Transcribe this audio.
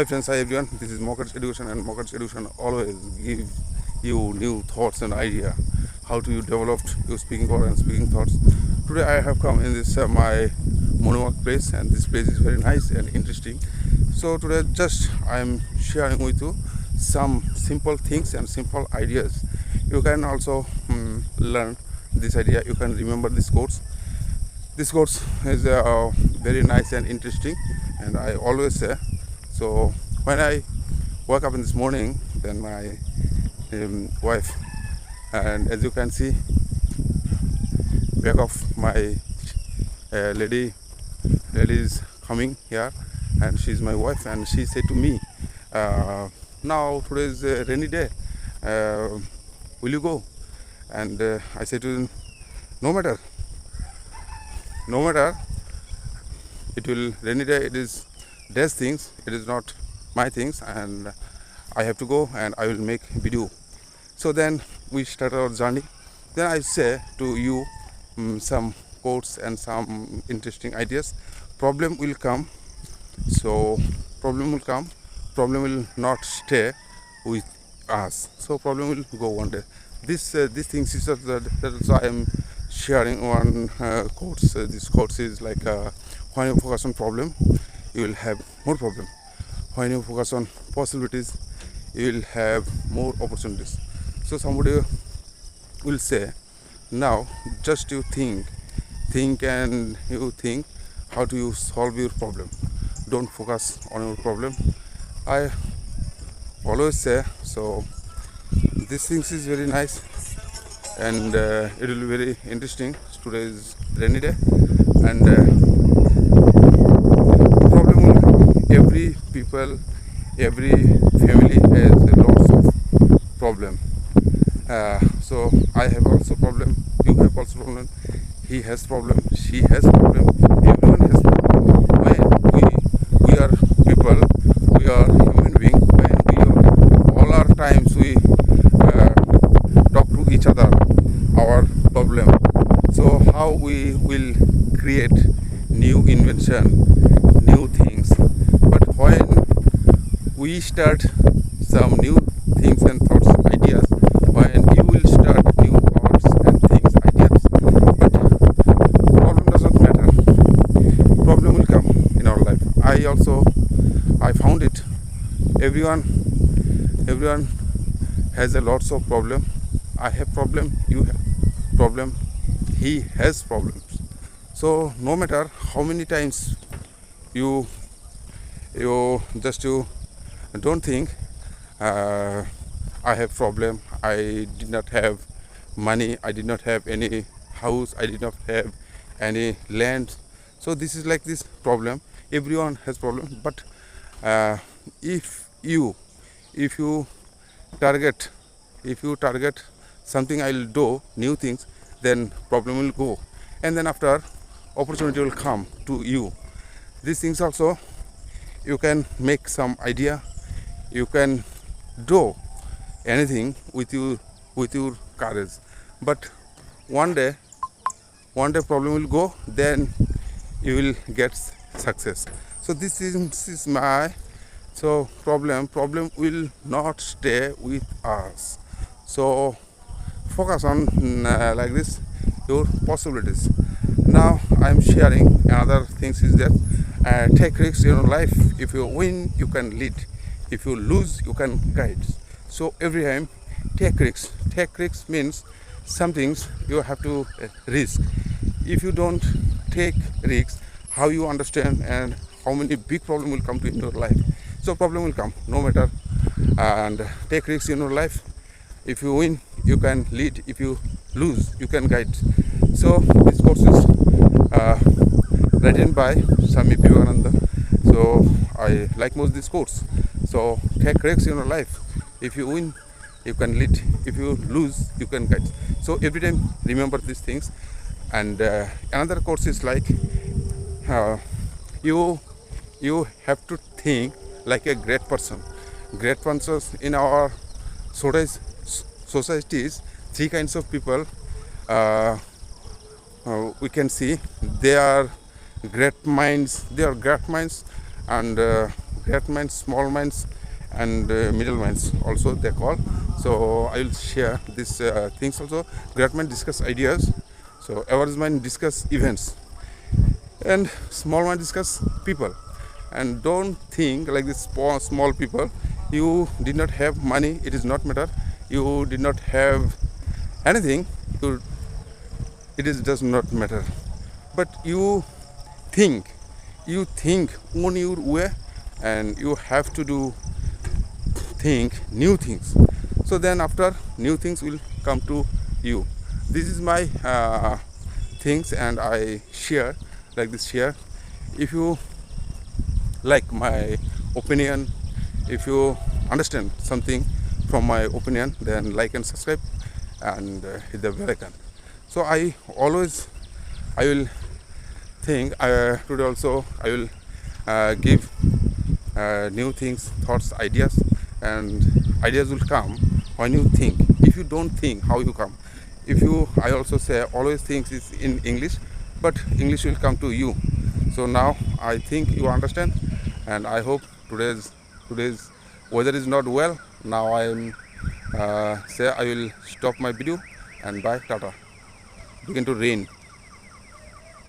Hi friends, hi everyone. This is Mockers Education, and Mockers Education always give you new thoughts and idea how to you develop your speaking power and speaking thoughts. Today I have come in this my monologue place, and this place is very nice and interesting. So today just I am sharing with you some simple things and simple ideas. You can also learn this idea. You can remember this quotes. This course is very nice and interesting, and I always say so. When I wake up in this morning, then my wife, and as you can see back of my lady is coming here, and she's my wife, and she said to me, now today is a rainy day, will you go? And I said to her, no matter, it will rainy day, it is their things, it is not my things, and I have to go and I will make video. So then we start our journey. Then I say to you some quotes and some interesting ideas. Problem will come, so problem will not stay with us, so problem will go one day. This things is that I am sharing one quotes. This quotes is like when you focus on problem, you will have more problem. When you focus on possibilities, you will have more opportunities. So somebody will say, now just you think and you think how do you solve your problem. Don't focus on your problem. I always say so. This things is very nice, and it will be very interesting. Today is rainy day, and problem will come. Every people, every family has lots of problem. So I have also problem. You have also problem. He has problem. She has problem. Everyone has problem. When we are people, we are human being. When we are all our times we talk to each other our problem. So how we will create new invention, new things. But when we start some new things and thoughts, ideas, when you will start new thoughts and things, ideas, but problem doesn't matter. Problem will come in our life. I found it. Everyone has a lots of problem. I have problem, you have problem, he has problems. So no matter how many times you don't think I have problem, I did not have money, I did not have any house, I did not have any land. So this is like this problem. Everyone has problem, but if you target something, I'll do new things, then problem will go, and then after opportunity will come to you. These things also you can make some idea. You can do anything with your courage, but one day problem will go, then you will get success. So this is my so problem will not stay with us. So focus on like this your possibilities. Now I am sharing another things is that take risks in your life. If you win, you can lead. If you lose, you can guide. So every time take risks. Take risks means some things you have to risk. If you don't take risks, how you understand and how many big problem will come to in your life. So problem will come no matter, and take risks in your life. If you win, you can lead. If you lose, you can guide. So this course is written by Swami Vivekananda. So I like most this course. So take risks in your life. If you win, you can lead. If you lose, you can guide. So every time remember these things. And another course is like you have to think like a great person. Great persons in our societies, three kinds of people we can see. They are great minds, and great minds, small minds, and middle minds also they call. So I will share these things also. Great mind discuss ideas, so average mind discuss events, and small mind discuss people. And don't think like this small people. You did not have money, it is not matter. You did not have anything, does not matter. But think you think on your way, and you have to do think new things. So then after, new things will come to you. This is my things, and I share like this share. If you like my opinion, if you understand something from my opinion, then like and subscribe, and hit the bell icon. So I will think today also I will give new things, thoughts, ideas, and ideas will come when you think. If you don't think, how you come? I also say always things is in English, but English will come to you. So now I think you understand, and I hope today's weather is not well. Now I am say I will stop my video, and bye, tata. Begin to rain.